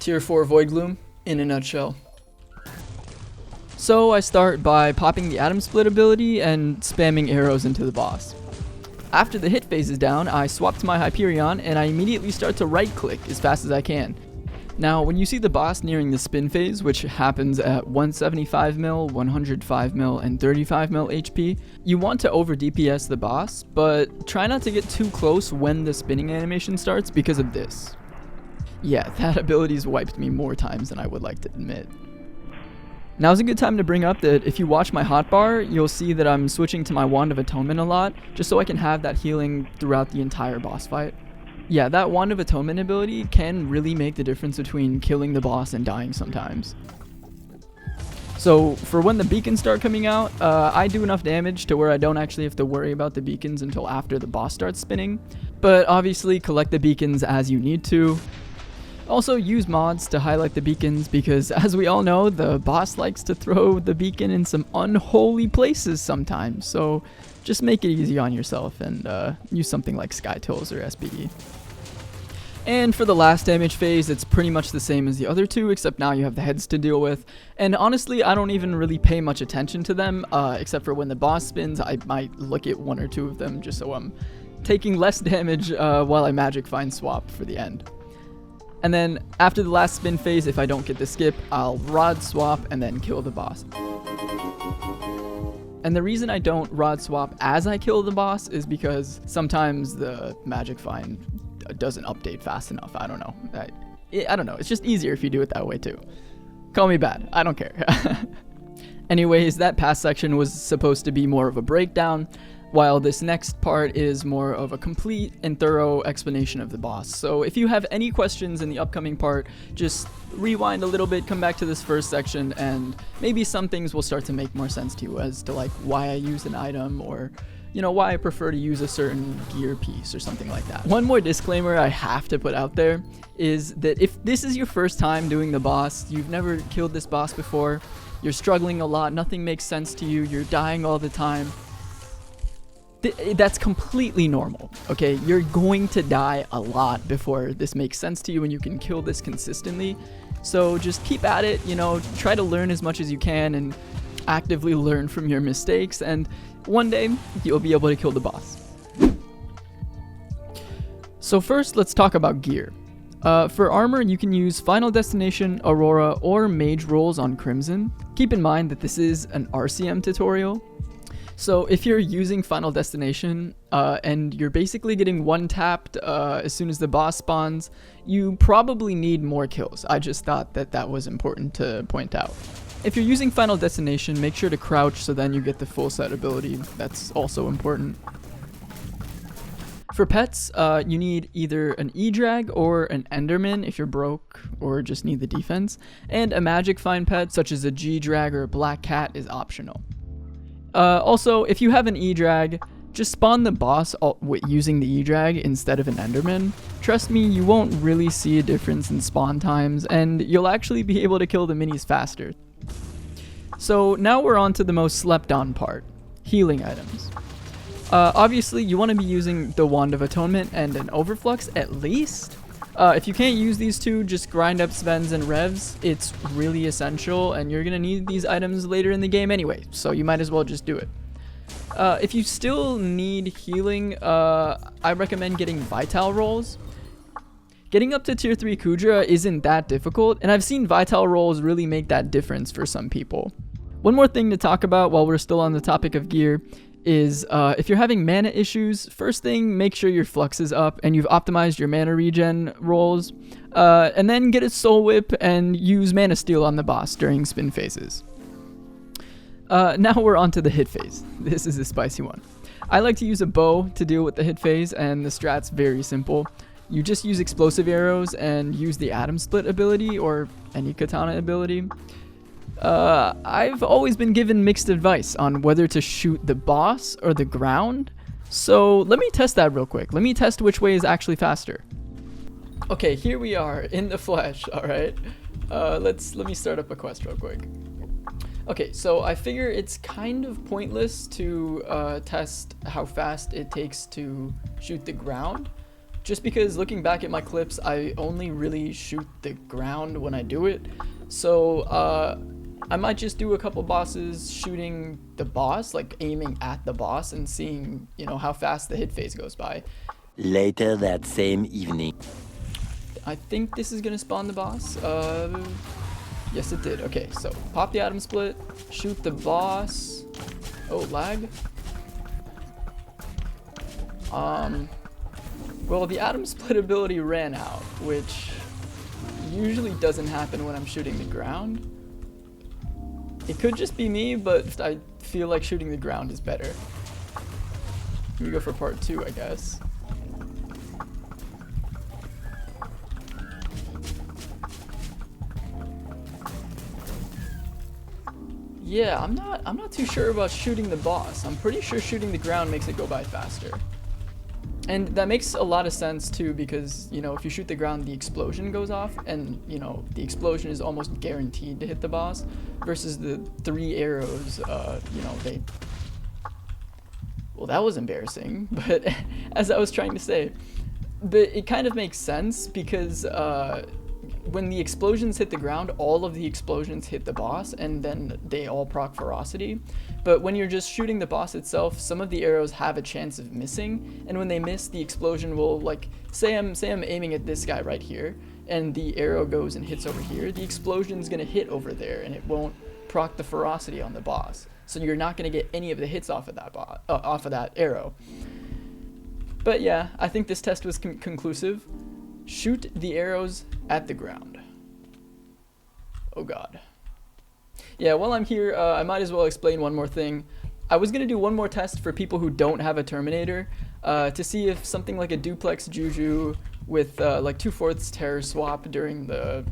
Tier 4 voidgloom in a nutshell. So I start by popping the atom split ability and spamming arrows into the boss. After the hit phase is down, I swap to my Hyperion and I immediately start to right click as fast as I can. Now when you see the boss nearing the spin phase, which happens at 175 mil, 105 mil, and 35 mil HP, you want to over DPS the boss, but try not to get too close when the spinning animation starts because of this. Yeah, that ability's wiped me more times than I would like to admit. Now's a good time to bring up that if you watch my hotbar, you'll see that I'm switching to my Wand of Atonement a lot, just so I can have that healing throughout the entire boss fight. Yeah, that Wand of Atonement ability can really make the difference between killing the boss and dying sometimes. So for when the beacons start coming out, I do enough damage to where I don't actually have to worry about the beacons until after the boss starts spinning, but obviously collect the beacons as you need to. Also use mods to highlight the beacons because, as we all know, the boss likes to throw the beacon in some unholy places sometimes, so just make it easy on yourself and use something like Skytills or SBE. And for the last damage phase, it's pretty much the same as the other two, except now you have the heads to deal with, and honestly I don't even really pay much attention to them, except for when the boss spins. I might look at one or two of them just so I'm taking less damage while I magic find swap for the end. And then after the last spin phase, if I don't get the skip, I'll rod swap and then kill the boss. And the reason I don't rod swap as I kill the boss is because sometimes the magic find doesn't update fast enough. I don't know. I don't know. It's just easier if you do it that way too. Call me bad. I don't care. Anyways, that past section was supposed to be more of a breakdown, while this next part is more of a complete and thorough explanation of the boss. So if you have any questions in the upcoming part, just rewind a little bit, come back to this first section, and maybe some things will start to make more sense to you as to like why I use an item, or you know, why I prefer to use a certain gear piece or something like that. One more disclaimer I have to put out there is that if this is your first time doing the boss, you've never killed this boss before, you're struggling a lot, nothing makes sense to you, you're dying all the time, that's completely normal, okay? You're going to die a lot before this makes sense to you and you can kill this consistently. So just keep at it, you know, try to learn as much as you can and actively learn from your mistakes, and one day you'll be able to kill the boss. So first, let's talk about gear. For armor, you can use Final Destination, Aurora, or Mage rolls on Crimson. Keep in mind that this is an RCM tutorial. So if you're using Final Destination and you're basically getting one-tapped as soon as the boss spawns, you probably need more kills. I just thought that that was important to point out. If you're using Final Destination, make sure to crouch so then you get the full set ability. That's also important. For pets, you need either an E-Drag or an Enderman if you're broke or just need the defense, and a magic find pet such as a G-Drag or a Black Cat is optional. Also, if you have an E-Drag, just spawn the boss using the E-Drag instead of an Enderman. Trust me, you won't really see a difference in spawn times, and you'll actually be able to kill the minis faster. So now we're on to the most slept on part, healing items. Obviously, you want to be using the Wand of Atonement and an Overflux at least. If you can't use these two, just grind up Svens and Revs. It's really essential, and you're going to need these items later in the game anyway, so you might as well just do it. If you still need healing, I recommend getting Vital rolls. Getting up to tier 3 Kudra isn't that difficult, and I've seen Vital rolls really make that difference for some people. One more thing to talk about while we're still on the topic of gear is if you're having mana issues, first thing, make sure your flux is up and you've optimized your mana regen rolls, and then get a soul whip and use mana steal on the boss during spin phases. Now we're on to the hit phase. This is a spicy one. I like to use a bow to deal with the hit phase, and the strat's very simple. You just use explosive arrows and use the atom split ability or any katana ability. I've always been given mixed advice on whether to shoot the boss or the ground, so let me test that real quick. Let me test which way is actually faster. Okay, here we are in the flesh, alright? Let me start up a quest real quick. Okay, so I figure it's kind of pointless to test how fast it takes to shoot the ground. just because looking back at my clips, I only really shoot the ground when I do it. So I might just do a couple bosses shooting the boss, like aiming at the boss and seeing, you know, how fast the hit phase goes by. Later that same evening. I think this is gonna spawn the boss. Yes it did. Okay, so pop the atom split, shoot the boss. Oh, lag. Well, the atom split ability ran out, which usually doesn't happen when I'm shooting the ground. It could just be me, but I feel like shooting the ground is better. We go for part 2, I guess. Yeah, I'm not too sure about shooting the boss. I'm pretty sure shooting the ground makes it go by faster. And that makes a lot of sense too, because, you know, if you shoot the ground, the explosion goes off, and, you know, the explosion is almost guaranteed to hit the boss, versus the 3 arrows, you know, they... Well, that was embarrassing, but as I was trying to say, but it kind of makes sense because when the explosions hit the ground, all of the explosions hit the boss, and then they all proc ferocity. But when you're just shooting the boss itself, some of the arrows have a chance of missing, and when they miss, the explosion will, like, say I'm aiming at this guy right here, and the arrow goes and hits over here, the explosion's gonna hit over there, and it won't proc the ferocity on the boss. So you're not gonna get any of the hits off of that arrow. But yeah, I think this test was conclusive. Shoot the arrows at the ground. Oh god. Yeah, while I'm here, I might as well explain one more thing. I was going to do one more test for people who don't have a Terminator to see if something like a duplex Juju with like 2/4 terror swap during the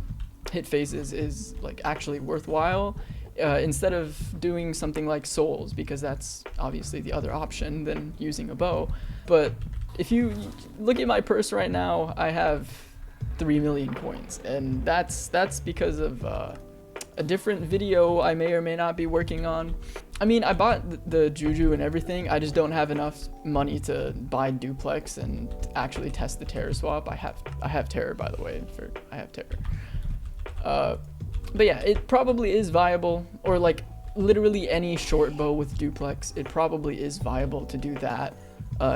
hit phases is like actually worthwhile instead of doing something like souls, because that's obviously the other option than using a bow. But if you look at my purse right now, I have 3 million coins, and that's because of a different video I may or may not be working on. I mean, I bought the Juju and everything, I just don't have enough money to buy duplex and actually test the terror swap. I have terror, by the way, I have terror. But yeah, it probably is viable, or like literally any short bow with duplex, it probably is viable to do that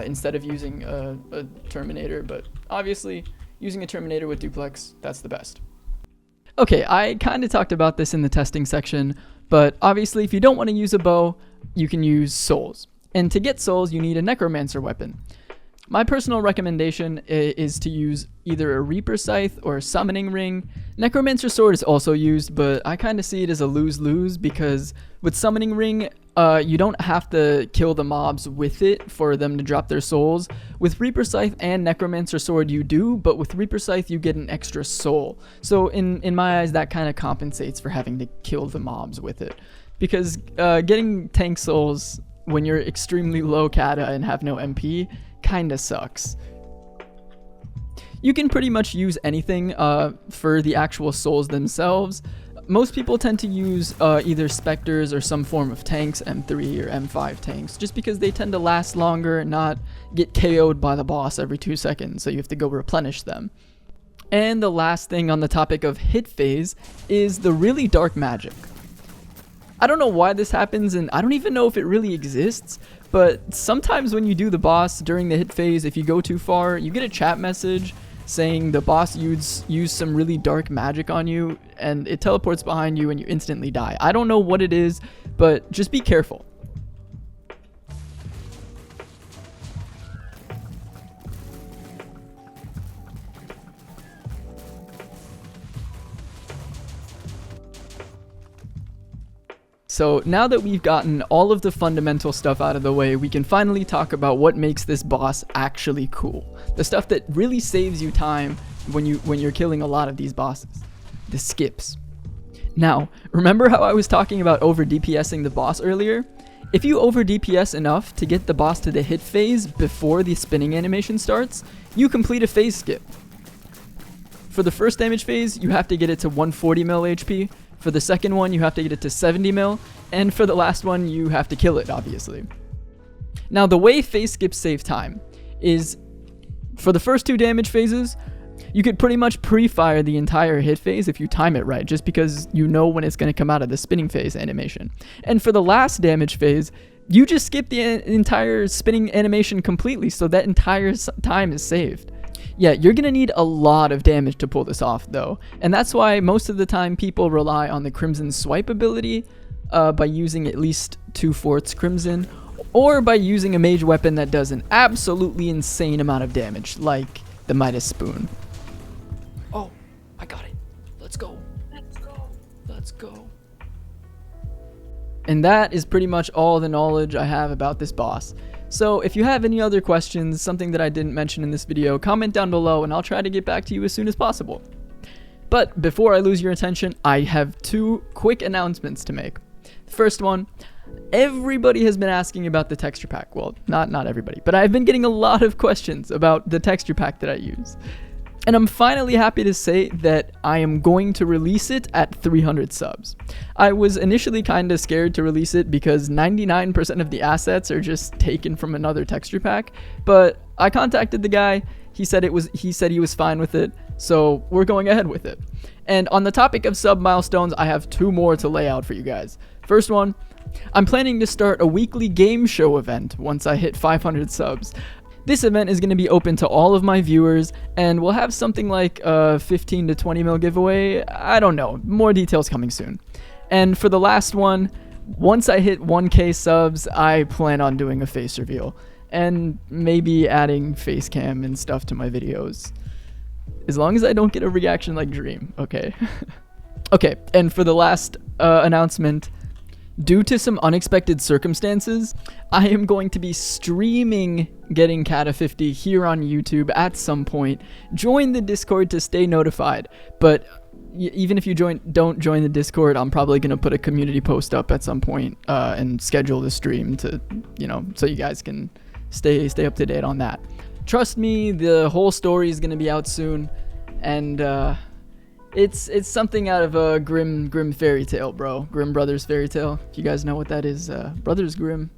instead of using a Terminator, but obviously using a Terminator with duplex, that's the best. Okay, I kind of talked about this in the testing section, but obviously if you don't want to use a bow, you can use souls. And to get souls, you need a necromancer weapon. My personal recommendation is to use either a Reaper Scythe or a Summoning Ring. Necromancer Sword is also used, but I kind of see it as a lose-lose, because with Summoning Ring, you don't have to kill the mobs with it for them to drop their souls. With Reaper Scythe and Necromancer Sword you do, but with Reaper Scythe you get an extra soul. So in my eyes, that kind of compensates for having to kill the mobs with it. Because getting tank souls when you're extremely low kata and have no MP kinda sucks. You can pretty much use anything for the actual souls themselves. Most people tend to use either Spectres or some form of tanks, M3 or M5 tanks, just because they tend to last longer and not get KO'd by the boss every 2 seconds, so you have to go replenish them. And the last thing on the topic of hit phase is the really dark magic. I don't know why this happens, and I don't even know if it really exists, but sometimes when you do the boss during the hit phase, if you go too far, you get a chat message saying the boss used some really dark magic on you, and it teleports behind you and you instantly die. I don't know what it is, but just be careful. So now that we've gotten all of the fundamental stuff out of the way, we can finally talk about what makes this boss actually cool. The stuff that really saves you time when you're killing a lot of these bosses. The skips. Now, remember how I was talking about over DPSing the boss earlier? If you over DPS enough to get the boss to the hit phase before the spinning animation starts, you complete a phase skip. For the first damage phase, you have to get it to 140 mil HP. For the second one, you have to get it to 70 mil, and for the last one, you have to kill it, obviously. Now, the way phase skips save time is For the first 2 damage phases, you could pretty much pre-fire the entire hit phase if you time it right, just because you know when it's going to come out of the spinning phase animation. And for the last damage phase, you just skip the entire spinning animation completely, so that entire time is saved. Yeah, you're going to need a lot of damage to pull this off, though. And that's why most of the time people rely on the Crimson Swipe ability by using at least 2/4 Crimson, or by using a mage weapon that does an absolutely insane amount of damage, like the Midas Spoon. Oh, I got it. Let's go. Let's go. Let's go. And that is pretty much all the knowledge I have about this boss. So if you have any other questions, something that I didn't mention in this video, comment down below and I'll try to get back to you as soon as possible. But before I lose your attention, I have 2 quick announcements to make. The first one, everybody has been asking about the texture pack. Well, not everybody, but I've been getting a lot of questions about the texture pack that I use. And I'm finally happy to say that I am going to release it at 300 subs. I was initially kind of scared to release it because 99% of the assets are just taken from another texture pack, but I contacted the guy. He said he was fine with it, so we're going ahead with it. And on the topic of sub milestones, I have 2 more to lay out for you guys. First one, I'm planning to start a weekly game show event once I hit 500 subs. This event is going to be open to all of my viewers, and we'll have something like a 15 to 20 mil giveaway. I don't know. More details coming soon. And for the last one, once I hit 1k subs, I plan on doing a face reveal. And maybe adding face cam and stuff to my videos. As long as I don't get a reaction like Dream, okay? Okay, and for the last announcement, due to some unexpected circumstances, I am going to be streaming Getting Cata 50 here on YouTube at some point. Join the Discord to stay notified, but even if you don't join the Discord, I'm probably going to put a community post up at some point and schedule the stream to, so you guys can stay up to date on that. Trust me, the whole story is going to be out soon, and it's something out of a Grimm fairy tale, bro. Grimm Brothers fairy tale. If you guys know what that is, Brothers Grimm,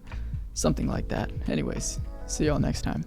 something like that. Anyways, see y'all next time.